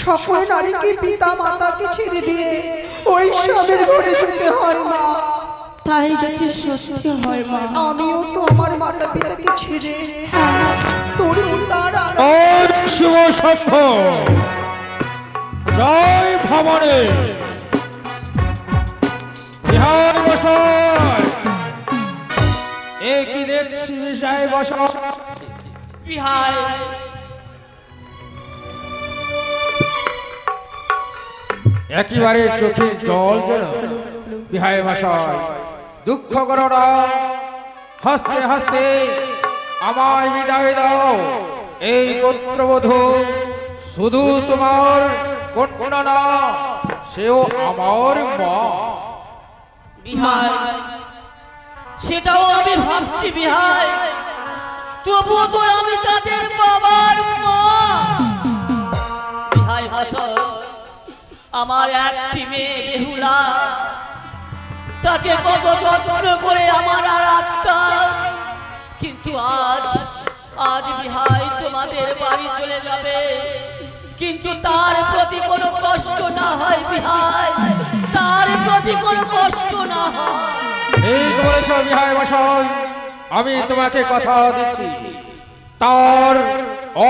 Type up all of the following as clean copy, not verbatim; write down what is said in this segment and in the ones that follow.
সকল নারীকে পিতা মাতাকে ছেড়ে দিয়ে ওই স্বামীর ঘরে যেতে হয় মা। তাই যদি সত্যি হয় মা, আমিও তো আমার মাতা পিতাকে ছেড়ে তোর তার শুভ সভ্য জয় ভবনে বিহার বসায় একই দেখছি জয় বসা বিহার একেবারে চোখের জল যেন বিহায় ভাষায় দুঃখ করো না, হাসতে হাসতে আমায় বিদায় দাও। এই পুত্রবধূ শুধু তোমার কন্যা না, সেও আমার মা। বিহাই, সেটাও আমি ভাবছি বিহাই, তবুও তো আমি তাদের বাবার মা। বিহাই মশাই, আমার একটি মেয়ে বেহুলা, তাকে কত যত্ন করে আমার আর রাখতাম, কিন্তু আজ বিহাই তোমাদের বাড়ি চলে যাবে, কিন্তু তার প্রতি কোনো কষ্ট না হয় বিহাই, তার প্রতি কোনো কষ্ট না হয়। ঠিক বলেছ বিহাই মশাই, আমি তোমাকে কথা দিচ্ছি, তার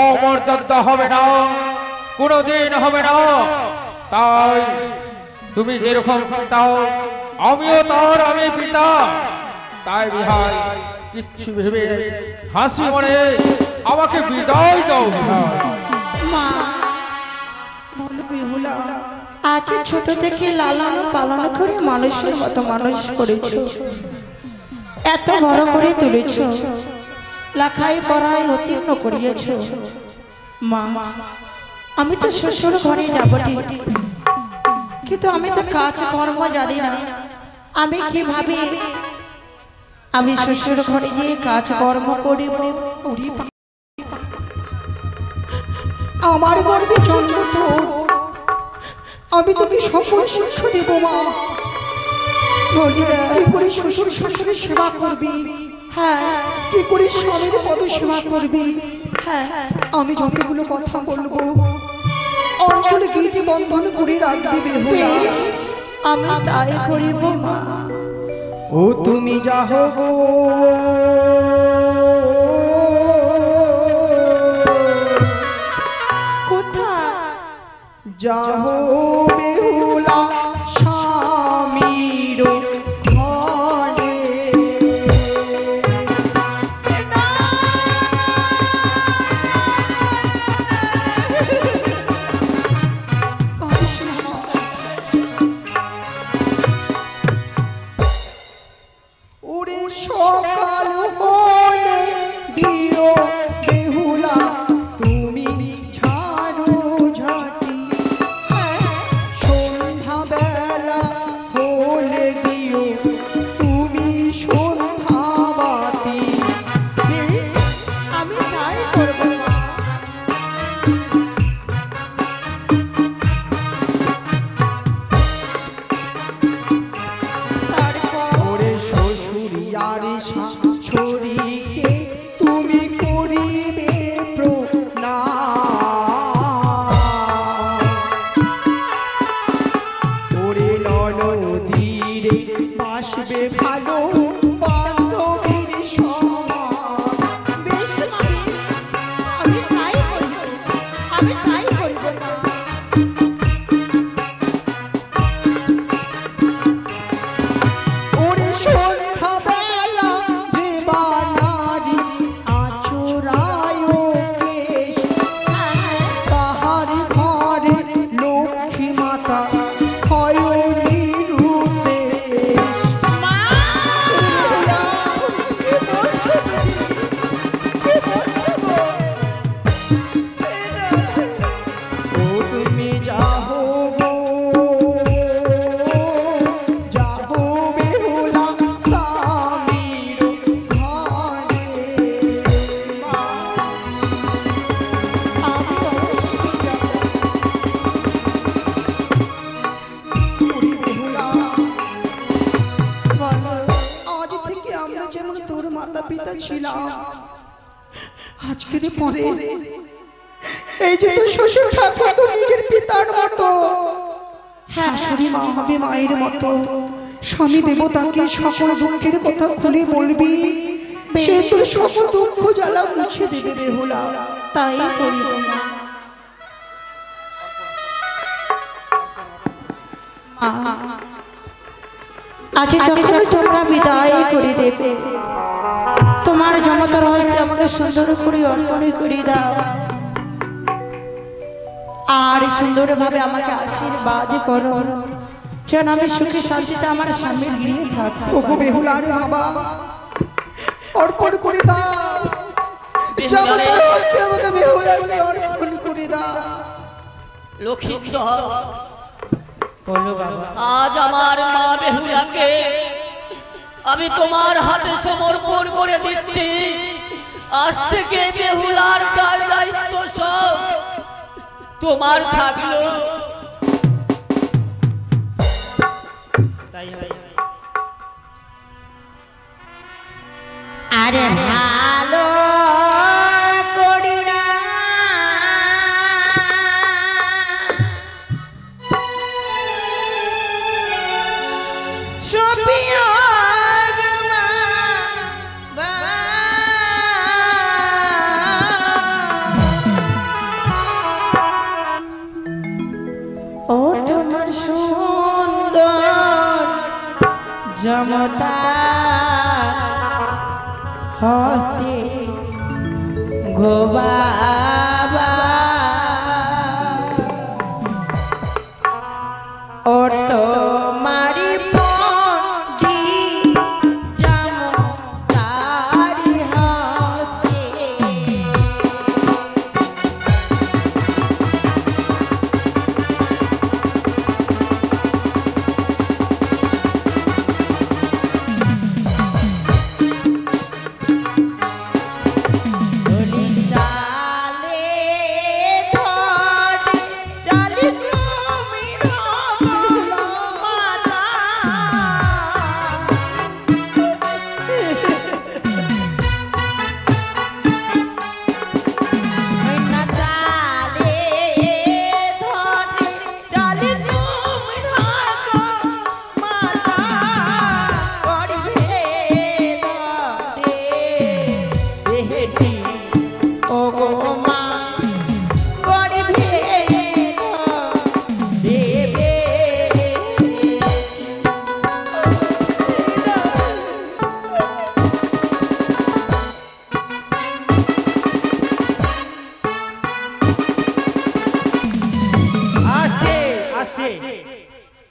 অমর্যাদা হবে না, কোনোদিন হবে না। তাই তুমি যেরকম পিতা, আমিও তার আমি পিতা। তাই বিহাই, কিচ্ছু ভেবে হাসি মনে আমাকে বিদায় দাও। বিহাই মা, বলো বেহুলা, আজ ছোট থেকে লালন পালন করে মানুষের মতো মানুষ করেছ, এত বড় করে তুলেছ, লেখাই পড়ায় উত্তীর্ণ করিয়েছ। মা, আমি তো শ্বশুর ঘরে যাব ঠিক, কিন্তু আমি তো কাজ কর্ম জানি না, আমি কিভাবে আমি শ্বশুর ঘরে গিয়ে কাজ কর্ম করিব? আমার গর্বে জন্ম তোর, আমি তোকে সকল শিক্ষা দেব মা। কি করে শ্বশুর শাশুড়ির সেবা করবি, হ্যাঁ কি করে স্বামীর পদ সেবা করবি, হ্যাঁ, আমি যতগুলো কথা বলবো অঞ্চলে গিয়ে বন্ধন করে রাখবি বেহুলা। বেশ, আমি তাই করিব মা। ও তুমি যাহ গো কোথায় যাহ বেহুলা স্বামীর ঘরে। ওরে সকাল হলে দিও বেহুলা তুমি ঝাড়ু ঝাঁটি, সন্ধ্যা বেলা হলে দিও তুমি সন্ধ্যা বাতি। বেশ, আমি তাই করব মা। তারপর ওরে শ্বশুরিয়ার শাশুড়িকে তুমি করিবে প্রণাম। ওরে ননদিরে বাসবে ভালো বান্ধবীর সমান। বেশ মা, আমি তাই করব, আমি তাই করব মা। ওরে সন্ধ্যা বেলা দেবা নারী আচরায় কেশ, তাহার ঘরে লক্ষ্মী মাতা হয় নিরুদ্দেশ। মা, বেহুলা, কি বলছো তুমি? কি বলছো গো? ও তুমি যাহো গো, যাহো বেহুলা স্বামীর ঘরে। আমি অবশ্যই যাব। ওরে বেহুলা, বলো, আজ থেকে আমরা যেমন তোর মাতা পিতা ছিলাম, আজকের পরে এই যে তোর শ্বশুর ঠাকুর তোর নিজের পিতার মতো, শাশুড়ি মা হবে মায়ের মতো। স্বামী দেবতাকে সকল দুঃখের কথা খুলে বলবি, সে তোর সকল দুঃখ জ্বালা মুছে দেবে বেহুলা। তাই করিব মা। মা, আজ যখন তোমরা বিদায় করে দেবে, তোমার জমতার হস্তে আমাকে সুন্দর করে অর্পণ করে দাও, আর সুন্দরভাবে আমাকে আশীর্বাদ করো, যেন আমি সুখে শান্তিতে আমার স্বামীর গৃহে থাকবো। ওগো বেহুলা রে বাবা, অর্পণ করে দাও, যেমন তোর হস্তের মধ্যে বেহুলাকে অর্পণ করে দাও। লক্ষ্মীধর, বলো বাবা। আজ আমার মা বেহুলাকে আমি তোমার হাতে সমর্পণ করে দিচ্ছি। আজ থেকে বেহুলার দায়িত্ব সব তোমার থাকলো। আরে ভালো করিয়া সপিয়া ও তোমার সুন্দর জমতা হস্তে গো বাবা ও তোমারি পন্ডি জমতারি হস্তে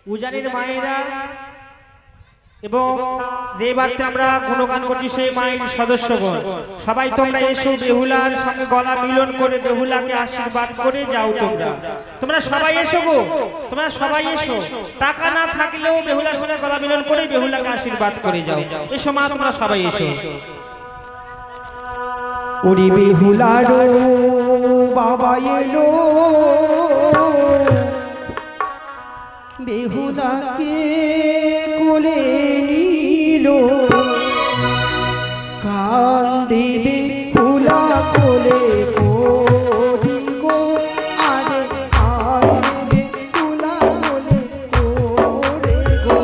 পূজারীর মায়েরা এবং যে বাড়িতে আমরা গুণগান করছি সেই মায়ের সদস্যগণ সবাই তোমরা এসো, বেহুলার সঙ্গে গলা মিলন করে বেহুলাকে আশীর্বাদ করে যাও। তোমরা সবাই এসো গো, তোমরা সবাই এসো। টাকা না থাকলেও বেহুলার সঙ্গে গলা মিলন করে বেহুলাকে আশীর্বাদ করে যাও। এসো মা, তোমরা সবাই এসো। ওরে বেহুলারো বাবা এলো, বেহুলাকে কোলে নিল, কান্দে বেহুলা কোলে করি গো, আরে কান্দে বেহুলা কোলে করে গো।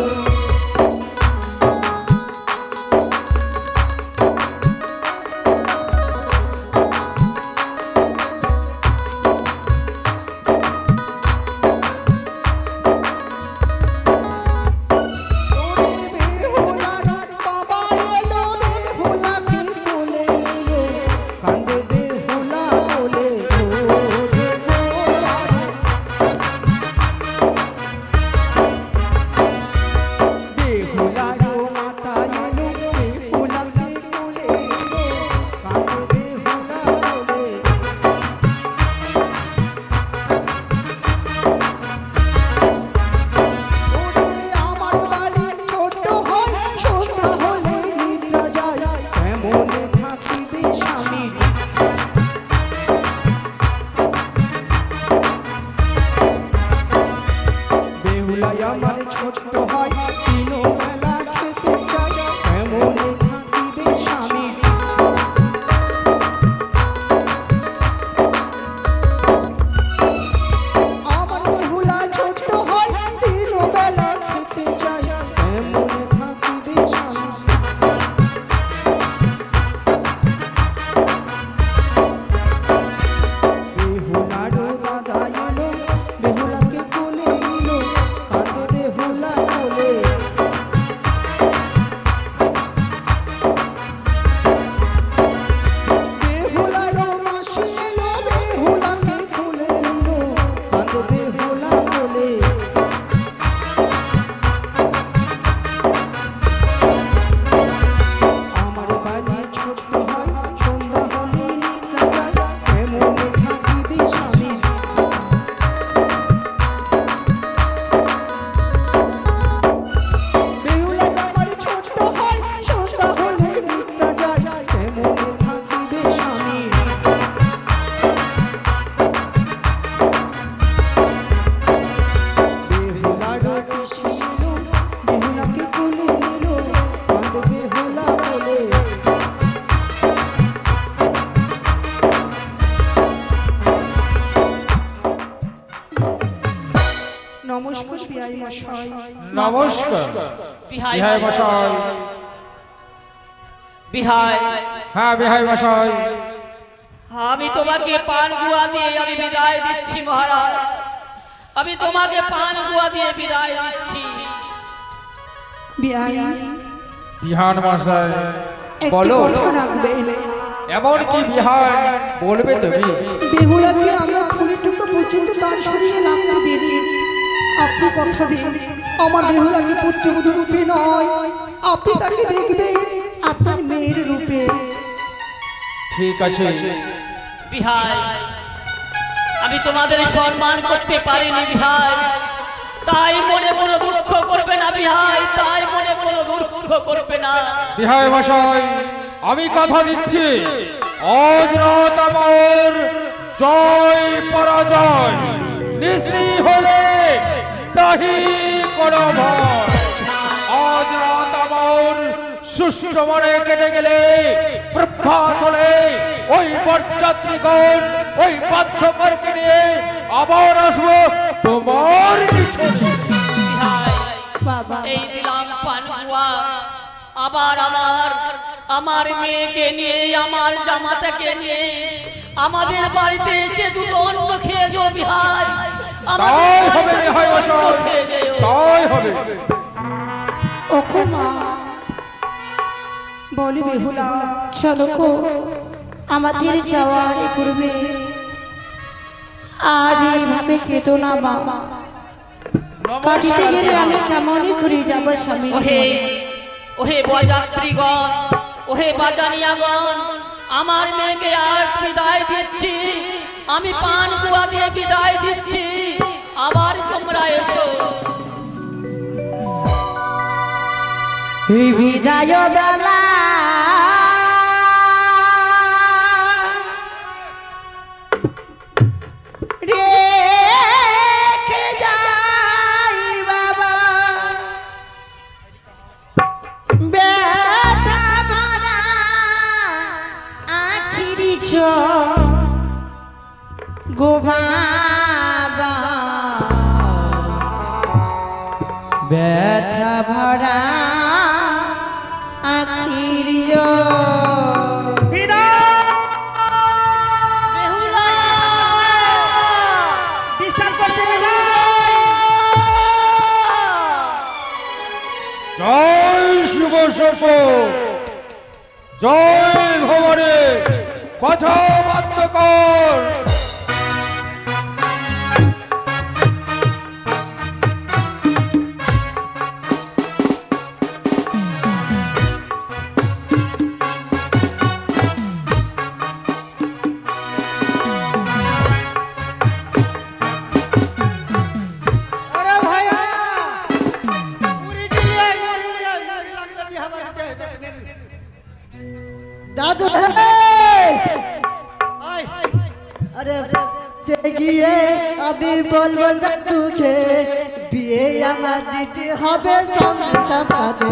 নমস্কার বিআই মশাই। নমস্কার বিহাই বিহাই মশাই। বিহাই, হ্যাঁ বিহাই মশাই। আমি তোমাকে পান গুয়া দিয়ে আমি বিদায় দিচ্ছি মহারাজ। আমি তোমাকে পান গুয়া দিয়ে বিদায় দিচ্ছি। বিআই বিহান মশাই একটি বলো, কথা রাখবেন। এমন কি বিহান বলবে তুমি? বেহুলাকে আমরা ফুলিটুকু পর্যন্ত তার শরীরে লাগতে দিই। আপনি কথা দিন আমার বেহুলাকে পুত্রবধূ রূপে নয়, আপনি তাকে দেখবেন আপনার মেয়ের রূপে। ঠিক আছে বিহাই, আমি তোমাদের সম্মান করতে পারিনি বিহাই, তাই মনে কোনো দুঃখ করবে না বিহাই, তাই মনে কোনো দুঃখ করবে না। বিহাই মশাই আমি কথা দিচ্ছি, আজ রাত আমার জয় পরাজয় নিশি হলে নাহি কোনো ভয়। আজ রাত আমার সুষ্ঠু মনে কেটে গেলে প্রভাত হলে ওই বরযাত্রীগণ ওই বাধ্যকরকে নিয়ে আবার আসবো তোমার পিছনে। বিহাই, বাবা এই দিলাম পানুয়া, আবার আমার মেয়েকে নিয়ে আমার জামাতাকে নিয়ে আমাদের বাড়িতে এসে দুটো অন্ন খেয়ে যাও বিহাই। তাই হবে বিহাই মশাই, তাই হবে। ওখো মা বলি বেহুলা চলো গো, আমাদের যাওয়ার পূর্বে আজ এইভাবে কেঁদো না মা। কাঁদতে গেলে আমি কেমনই করে যাবো স্বামী। ওহে ওহে বরযাত্রীগণ, ওহে বাজানিয়াগণ, আমার মেয়েকে আজ বিদায় দিচ্ছি, আমি পান গুয়া দিয়ে বিদায় দিচ্ছি, আবার তোমরা এসো। এই বিদায় বেলা রেখে যাই বাবা, ব্যথা ভরা আখির গো বাবা, ব্যথা ভরা আখির বেহুলা ডিস্টার্ব করছে জয় শিব শপথ, জয় ভবনে কথা বাধ্য কর। আরে ভাইয়া পুরি দিলে লাগবে বিয়া বাড়াতে। দাদু আরে গিয়ে আমি বলবো দাদুকে বিয়ে আমার দিতে হবে সামনে সামনে।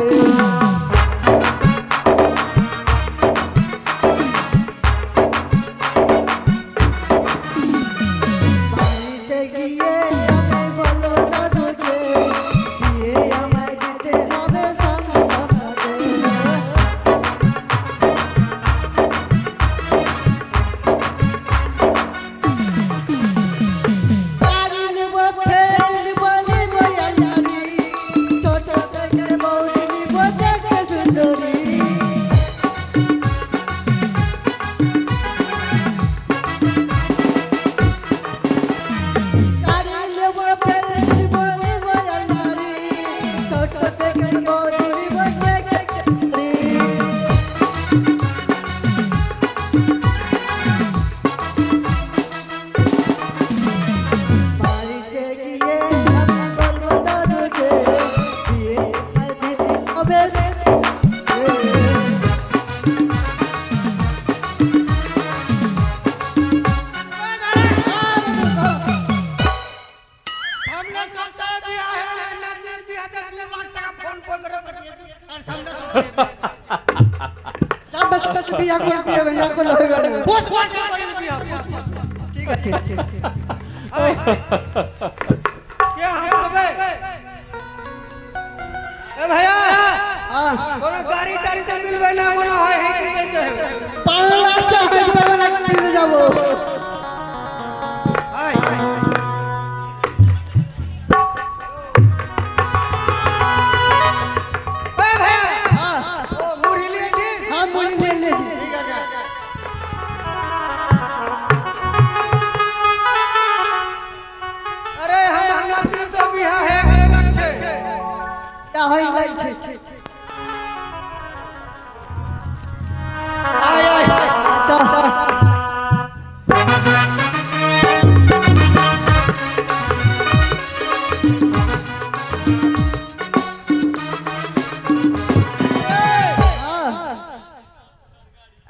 বাড়িতে গিয়ে আমি বলবো দাদুকে বিয়ে আমায় দিতে হবে সামনে সামনে। বিয়া করতে হবে না করলে হবে না। বস বস করে বিয়া, বস বস। ঠিক আছে কে হাসবে কোনো গাড়ি টাড়িতে মিলবে না মনে হয়, হেঁটে যেতে হবে। পাগল লাগছে, হেঁটে যাবো না নিতে যাবো। আয়। এই ভাইয়া, ও মুড়ি নিয়েছিস? হ্যাঁ মুড়ি নিয়ে নিয়েছি। ঠিক আছে। अरे हमार नाती तो बिहा है लगছে তা হয়ে যাচ্ছে। आय आय আচ্ছা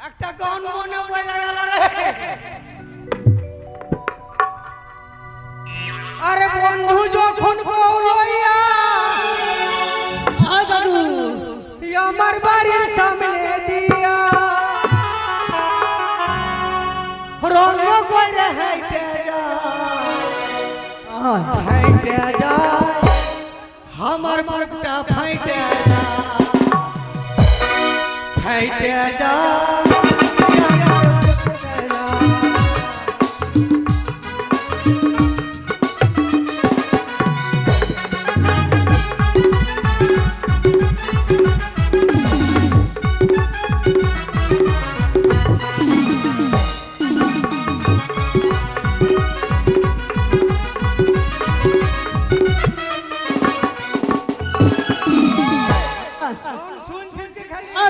একটা গান মনে পড়ে গেল রে। আরে বন্ধু যখন বউ লইয়া দাদু আমার বাড়ির সামনে দিয়া রঙ কইরে হেঁটে যায়, হেঁটে যায় আমার বুকটা ফাইটে যায়, ফাইটে যায় আমার বুকটা যায়।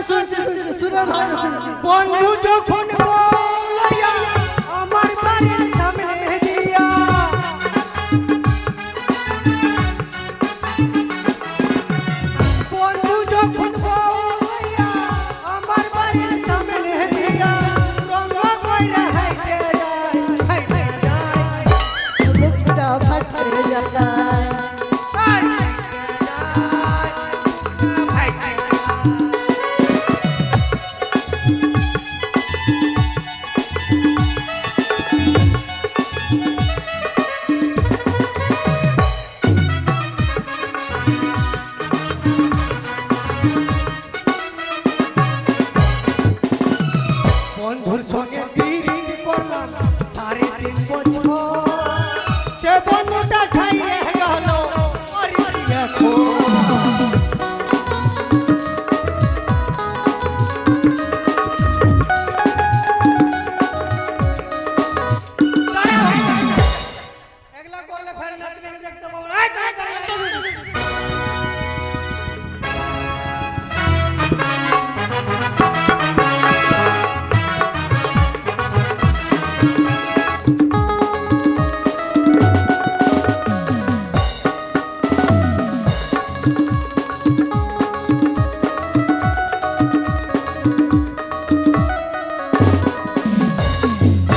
শুনছি শুনছি শুনে ভালো শুনছি। বন্ধু যখন বলয়া আমার বাড়ির সামনে দিয়া বন্ধু যখন বলয়া আমার বাড়ির সামনে দিয়া রঙ কইরা হাইটে যায়, হাইটে যায়, বুকটা ফাটে যায়। হাইটে যায়, হাইটে যায়। বন্ধুর সঙ্গে পিরিতি করলাম 3.5 বছর, সে বন্ধুটা ছাইরে গেল মরি এখন। এগুলা করলে ফের নাতনিকে দেখতে পাবো না। এই দাঁড়া, দাঁড়া, দাঁড়া।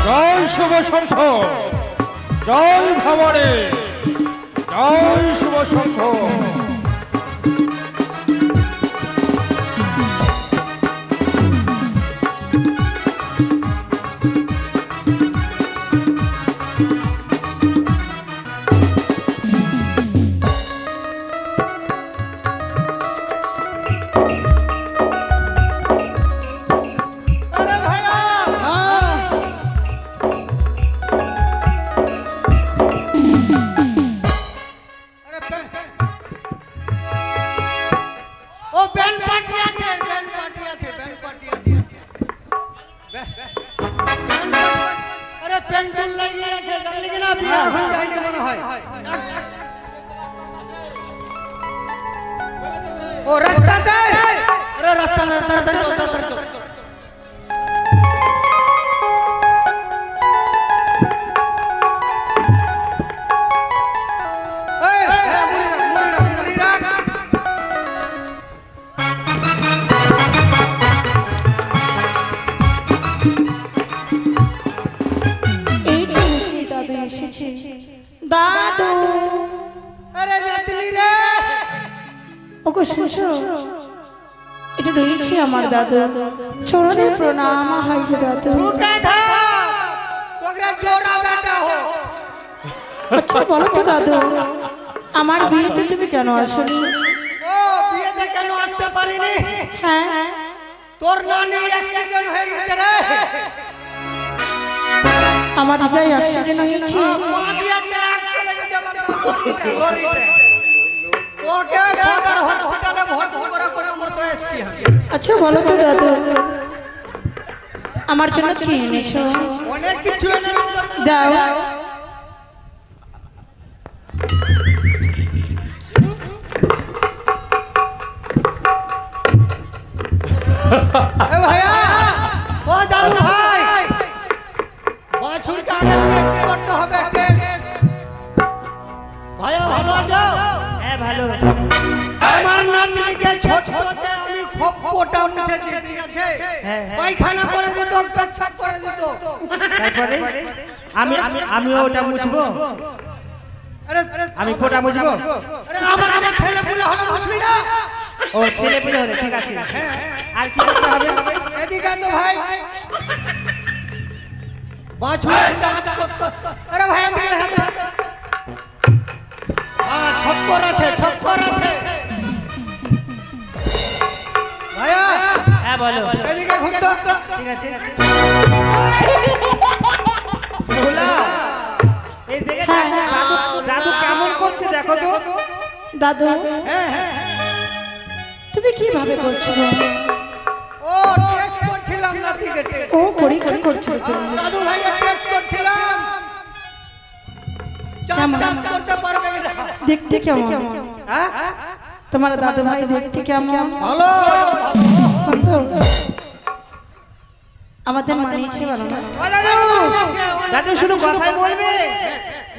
জয় শুভ শঙ্খ, জয় ভবানী, জয় শুভ শঙ্খ। अरे भैया अरे ओ बैंड पार्टी আছে, बैंड पार्टी আছে, बैंड पार्टी আছে। अरे पेंटुल লাগিয়ে আছে, জানলি কি না বিয়া এখন যায়নি মনে হয়। ও রাস্তাতে, আরে রাস্তা না, তাড়াতাড়ি চল, তাড়াতাড়ি চল। এই তো এসেছি, দাদু এসেছে। দাদু अरे रतनी रे ওগো শুনছো? এটা রয়েছে আমার দাদু, চরণে প্রণাম হয় গো দাদু। तू कह था तोगरा जोरा बेटा हो। আচ্ছা বলো তো দাদু, আমার বিয়েতে তুমি কেন আসোনি? ओ বিয়ে থেকে কেন আসতে পারিনি? হ্যাঁ তোর নানি অ্যাক্সিডেন্ট হয়ে গেছে রে। আমার হৃদয় অ্যাক্সিডেন্ট হয়েছে। মা দিয়ে ট্যাগ চলে গেছে আমার লরিতে। ওকে সদর হসপিটালে ভর্তি করে মতো এসেছি আমি। আচ্ছা বলো তো দাদু, আমার জন্য কি এনেছো? অনেক কিছু এনে দাও। এ ভাইয়া, ও দাদু ভাই, বাছুরকে আগে টেস্ট করতে হবে, টেস্ট। ভাইয়া ভালো আছো? হ্যাঁ ভালো। আমার নাতনিকে ছোটতে আমি খুব পোটা মুছেছি, ঠিক আছে? পায়খানা করে দিত, পেচ্ছাপ করে দিত। তারপরে আমিও ওটা মুছবো। আরে আমি কোটা মুছবো। আরে আমার ছেলে পুলে হলে বুঝবি না? ও ছেলে পেলে হলে ঠিক আছে। আর কি করতে হবে? এদিকে তো ভাই বাছুর হাত করতে। আরে ভাই এদিকে হাত। ছক্কর আছে, ছক্কর আছে। ভাইয়া হ্যাঁ বলো। এদিকে ঘুরতো। ঠিক আছে। ভোলা, এই দেখে দাদু কেমন করছে দেখো তো। দাদু হ্যাঁ হ্যাঁ, তুমি কিভাবে করছো? ও টেস্ট করছিলাম নাতিকে টেস্ট। ও পরীক্ষা করছো তুমি? দাদু ভাইকে টেস্ট করছিলাম। চাষ করতে পারবে কিনা? দেখতে কেমন? হ্যাঁ তোমার দাদু ভাই দেখতে কেমন? ভালো। সুন্দর। আমাদের মানিয়েছে ভালো না? দাদু শুধু কথাই বলবে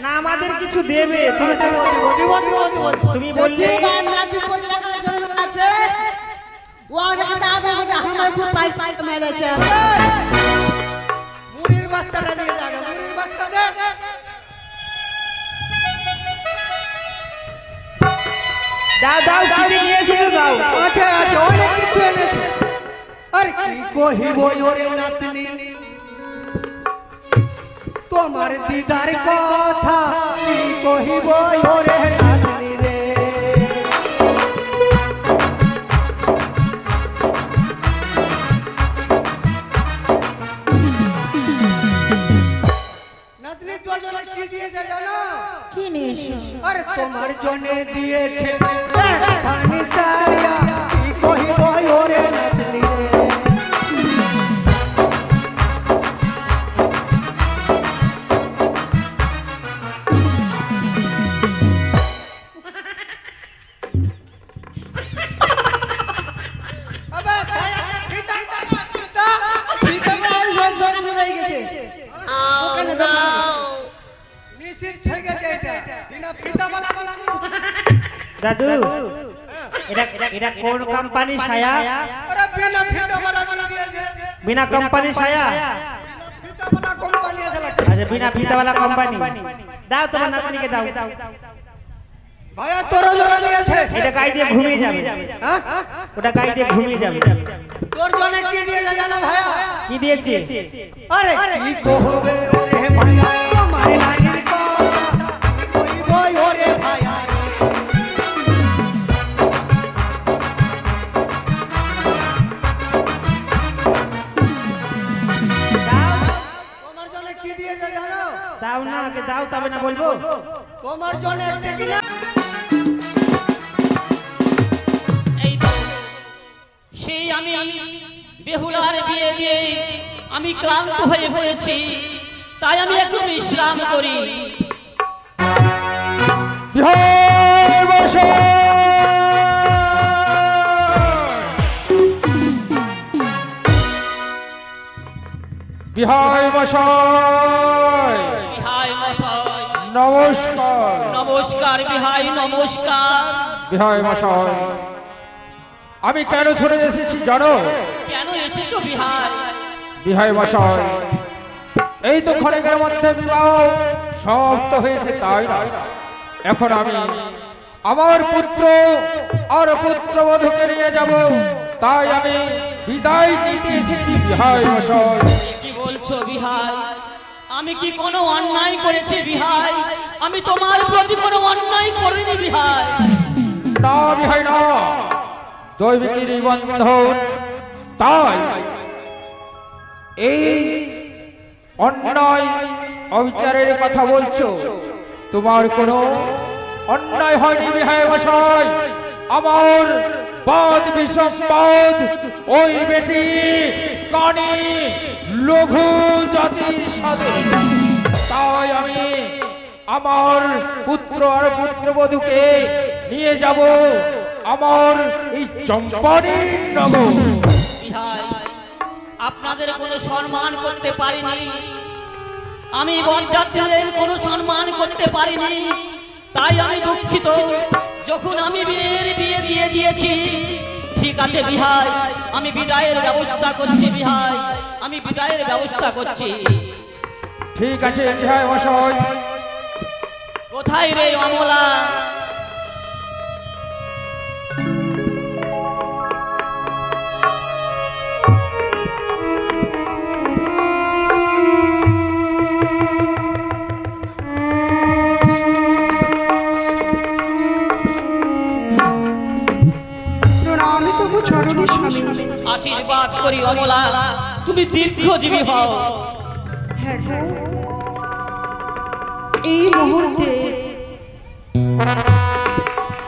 না, আমাদের কিছু দেবে? তুমি বললে মুড়ির বস্তাটা দিয়ে দাও, মুড়ির বস্তা দে। দাও দাও, কি নিয়ে এসেছো দাও। আচ্ছা আচ্ছা, অনেক কিছু এনেছে। আর কি কহিব ওরে নাতনি, তোমার দিদার কথা কি কহিব ওরে নাতনি রে। নাতনি তোর জন্য কি দিয়েছে জানো? কি নিয়ে এসো? আরে তোমার জন্য দিয়েছে একখানি সায়া, কি কহিব ওরে নাতনি রে। আবে সায়া ফিতা ফিতা ফিতা মারি দোকান হয়ে গেছে। দোকানে মিশিং হয়ে গেছে এটা, বিনা ফিতা বালা দিচ্ছি। দাদু এটা কোন কোম্পানি সায়া? আরে বিনা ফিতা বালা দিয়েছে। বিনা কোম্পানি সায়া? ফিতা বালা কোম্পানি আছে লাগছে। আচ্ছা বিনা ফিতাওয়ালা কোম্পানি। দাও তোমার নাতনিকে দাও। ভাইয়া তোর জন্য দিয়েছে। এটা গায়ে দিয়ে ঘুমিয়ে যাবে। হ্যাঁ ওটা গায়ে দিয়ে ঘুমিয়ে যাবে। তোর জন্য কি দিয়েছে জানো ভাইয়া? কি দিয়েছে? আরে কি কহবে ওরে ভাইয়া, তোমার নানির কথা কি কইব ওরে ভাইয়া। তোমার জন্য কি দিয়েছে জানো? দাও না, আগে দাও তবে না বলবো। তোমার জন্য একটা কিনা। এই তো সেই আমি বেহুলার বিয়ে দিয়ে আমি ক্লান্ত হয়ে পড়েছি, তাই আমি একটু বিশ্রাম করি। বিহার বসো। বিহার মশাই বিহাই মশাই নমস্কার। নমস্কার। বিহাই নমস্কার। বিহার মশাই, আমি কেন ছড়ে এসেছি জানো? কেন এসেছো বিহাই? বিহার মশাই, এই তো ক্ষণিকের মধ্যে বিবাহ সমাপ্ত হয়েছে, তাই না? এখন আমি আমার পুত্র আর পুত্রবধূকে নিয়ে যাব, তাই আমি বিদায় নিতে এসেছি বিহার মশাই। কি বলছো বিহাই? আমি কি কোনো অন্যায় করেছি বিহাই? আমি তোমার প্রতি কোনো অন্যায় করিনি বিহাই। না বিহার না, দৈবিকীর বন্ধন। তাই এই অন্যায় অবিচারের কথা বলছো, তোমার কোনো অন্যায় হয়নি বিহায় মশাই। আমার বাদ বিসম্বাদ ওই বেটি কানি লঘু জাতির সাথে। তাই আমি আমার পুত্র আর পুত্রবধূকে নিয়ে যাব আমার এই চম্পারণ নগর। আপনাদের কোনো সম্মান করতে পারিনি, আমি বরযাত্রীদের কোনো সম্মান করতে পারিনি, তাই আমি দুঃখিত। যখন আমি বিয়ের বিয়ে দিয়ে দিয়েছি, ঠিক আছে বিহাই, আমি বিদায়ের ব্যবস্থা করছি। বিহাই, আমি বিদায়ের ব্যবস্থা করছি। ঠিক আছে বিহাই মশাই। কোথায় রে অমলা? আশীর্বাদ করি অমলা, তুমি দীর্ঘজীবী হও। হ্যাঁ গো, এই মুহূর্তে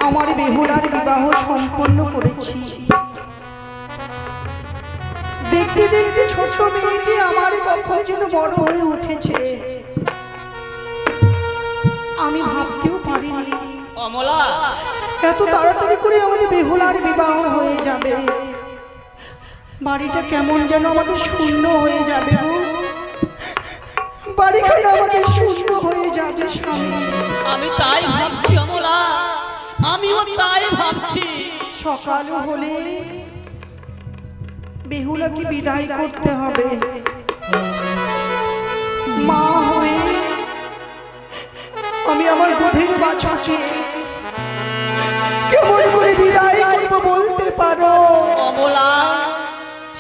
আমার বেহুলার বিবাহ সম্পন্ন করেছি। দেখতে দেখতে ছোট্ট মেয়েটি আমার কখন যেন বড় হয়ে উঠেছে, আমি ভাবতেও পারিনি অমলা এত তাড়াতাড়ি করে আমাদের বেহুলার বিবাহ হয়ে যাবে। বাড়িটা কেমন যেন আমাদের শূন্য হয়ে যাবে গো, বাড়িখানা আমাদের শূন্য হয়ে যাবে স্বামী। আমি তাই ভাবছি অমলা, আমিও তাই ভাবছি। সকাল হলে বেহুলাকে বিদায় করতে হবে। মা হয়ে আমি আমার দুধের বাছাকে কেমন করে বিদায় করব বলতে পারো? অমলা,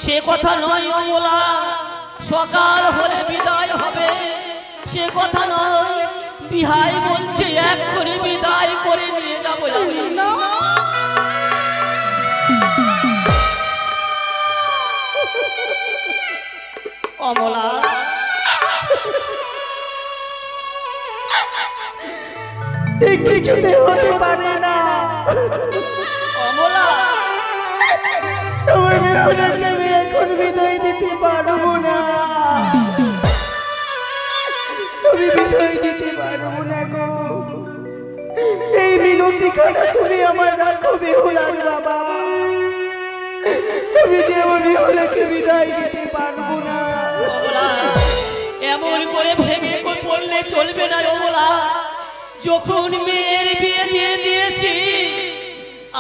সে কথা নয় অমলা, সকাল হলে বিদায় হবে সে কথা নয়। বিহাই বলছে এক্ষুনি বিদায় করে নিয়ে যাবো। অমলা, কিছুতে হতে পারে না। অমলা, আমার বেহুলাকে আমি এখন বিদায় দিতে পারবো না, আমি বিদায় দিতে পারবো না গো। এই মিনতিখানা তুমি আমার রাখো বেহুলার বাবা, আমি যে আমার বেহুলাকে বিদায় দিতে পারবো না। অমলা, এমন করে ভেঙে পড়লে চলবে না অমলা। যখন মেয়ের বিয়ে দিয়ে দিয়েছি,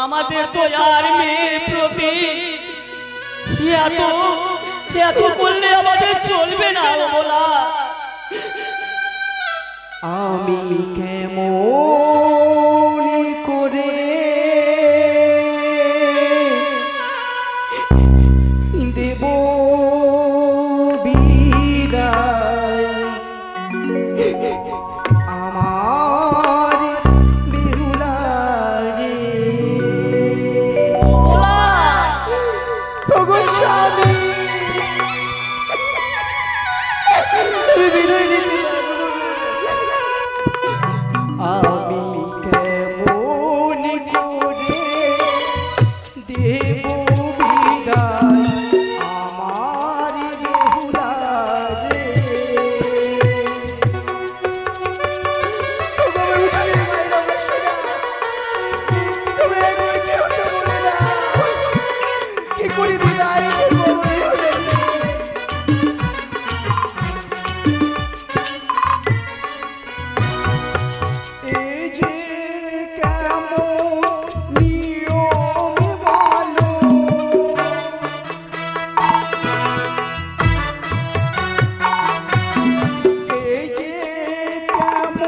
আমাদের তো আর মেয়ের প্রতি এত এত করলে আমাদের চলবে না অমলা। আমি কেমন করে দেব বিদায় আমার বেহুলারে? ওগো স্বামী, আমি বিদায় দিতে পারবো না। আমি কেমন করে দেব বিদায় আমার বেহুলারে? কি করে বিদায় করবো? এই যে কেমন নিয়ম বলো, এই যে কেমন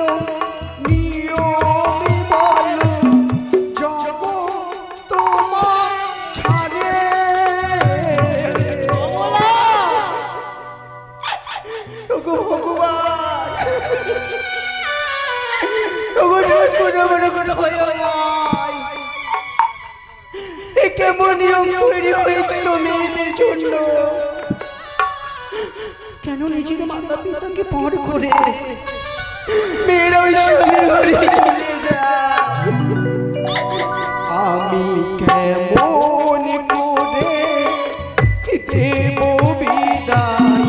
নিয়ম বলো, জগৎ তোমার ছাড়ে। ওগো ভগবান, এ কেমন নিয়ম তৈরি হয়েছিল মেয়েদের জন্য? কেন নিজের মাতা পিতাকে পর করে মেয়েরা ওই স্বামীর ঘরে চলে যায়? আমি কেমন করে দেব বিদায়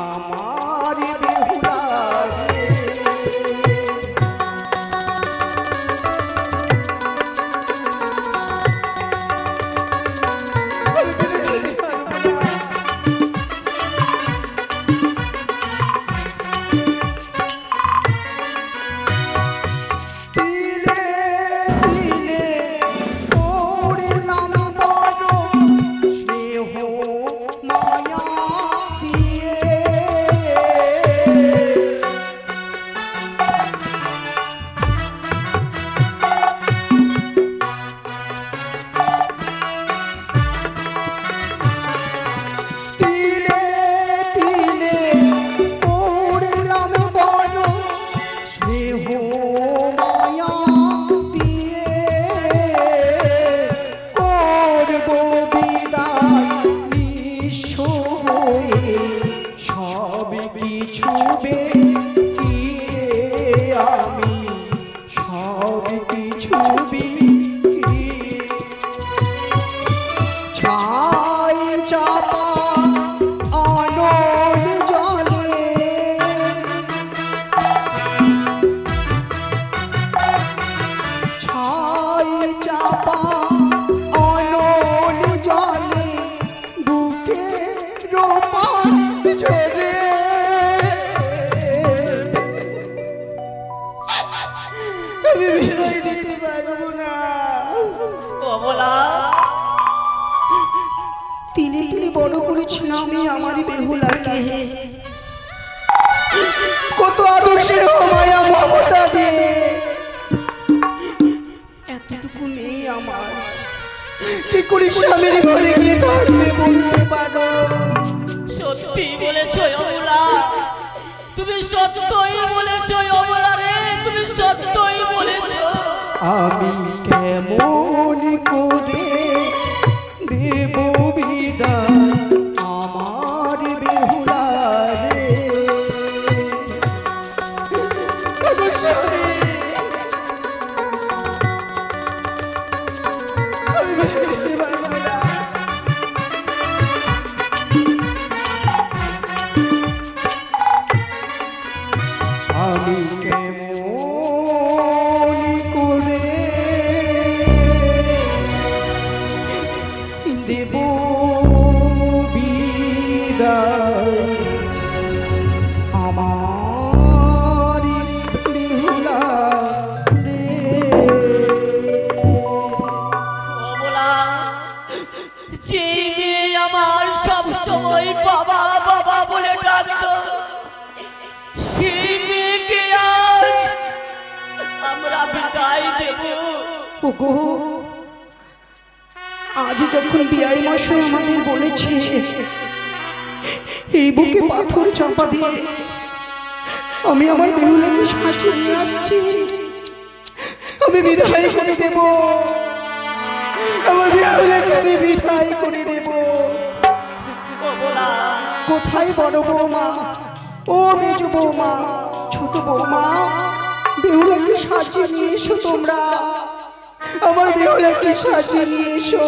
আমার বেহুলারে? তিলে তিলে বড় করেছিলাম আমি আমারই বেহুলাকে, কত আদর্শে মায়া মমতা দিয়ে। এতটুকু নেই আমার, কি করে স্বামীর ঘরে গিয়ে থাকবে বলতে পারো? সত্যি বলেছো অবলা, তুমি সত্যই বলেছো অবলা রে, তুমি সত্যই বলেছো। আমি কেমন করে দেব বিদায় আমার বেহুলারে? আমি কেমন করে দেব বিদায় আমার বেহুলারে? অবলা, যে মেয়ে আমার সব সময় বাবা বাবা বলে ডাকতো, সেই মেয়েকে আজ আমরা বিদায় দেব। ওগো, আজ যখন বিআই মশাই আমাদের বলেছে এই বুকে পাথর চাপা দিয়ে আমি আমার বেহুলাকে সাজিয়ে নিয়ে আসছি, আমি বিদায় করে দেব, আমার বেহুলাকে আমি বিদায় করে দেব। অবলা, কোথায় বড় বৌমা, ও মেজ বৌমা, ছোট বৌমা, বেহুলাকে সাজিয়ে নিয়ে এসো তোমরা, আমার বেহুলাকে সাজিয়ে নিয়ে এসো।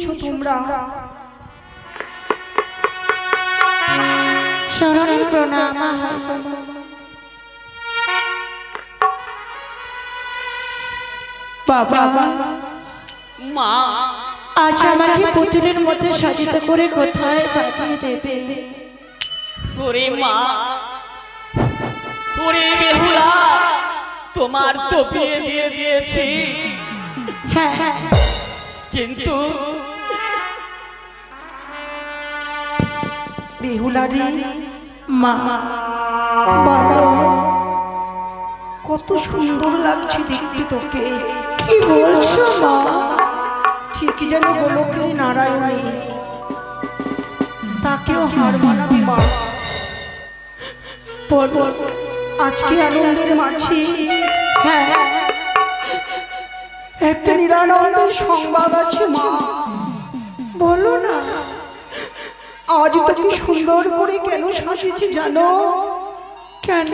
দিয়েছো তোমরা। শরণের প্রণাম। বাবা, মা, আজ আমাকে পুতুলের মধ্যে সাজিত করে কোথায় পাঠিয়ে দেবে? ওরে মা, ওরে বেহুলা, তোমার তো বিয়ে দিয়ে দিয়েছি, হ্যাঁ, কিন্তু বেহুলারি মা বলো, কত সুন্দর লাগছে দেখতে তোকে। কি বলছো মা? ঠিক যেন গোলকের নারায়ণী, তাকেও হার মানাবি মা। আজকে আনন্দের মাঝে হ্যাঁ, একটা নিরানন্দের সংবাদ আছে মা। বলো না। আজ তোকে সুন্দর করে কেন সাজিয়েছি জানো? কেন?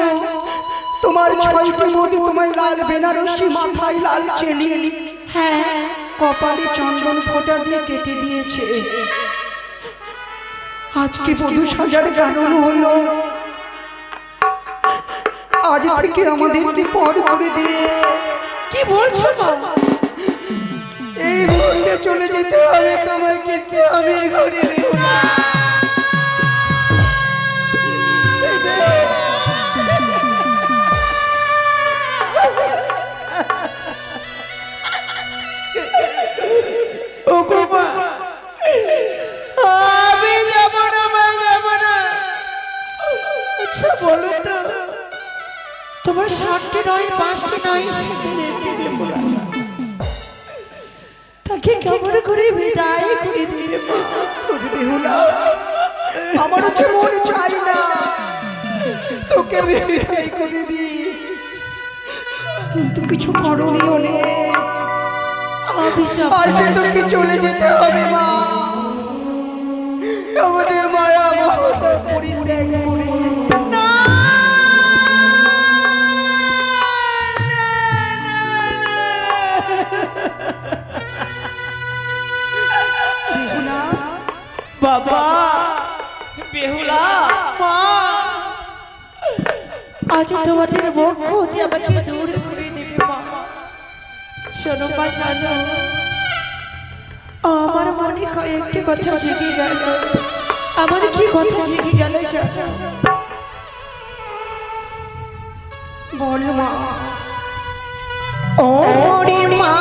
তোমার 6টি বধূ তোমায় লাল বেনারসি, মাথায় লাল চেলি, হ্যাঁ, কপালে চন্দন ফোঁটা দিয়ে কেটে দিয়েছে। আজকে বধূ সাজার কারণ হলো আজ থেকে আমাদেরকে পর করে দিয়ে কি বলছো মা? এই মুহূর্তে চলে যেতে হবে তোমাকে স্বামীর ঘরে। বেহুলা, আমি যাব না মা, যাব না। আচ্ছা বলো তো, তোমার 7টি নয় 5টি নয়, তাকে কেমন করে বিদায় করে দিলে মা? ওরে বেহুলা, আমারও যে মন চাই না তোকে আমি বিদায় করে দিই, কিন্তু কিছু করণীয় নেই। আজ তোকে চলে যেতে হবে মা, আমাদের মায়া মমতা পরিত্যাগ করে। বেহুলা, বাবা, বেহুলা, মা, আজ তোমাদের বক্ষ হতে আমাকে দূরে করে দেবে মা। শোনো মা, জানো আমার মনে কয়েকটি কথা জেগে গেল। আমার কি কথা জেগে গেল জানো? বল মা। ও রে মা,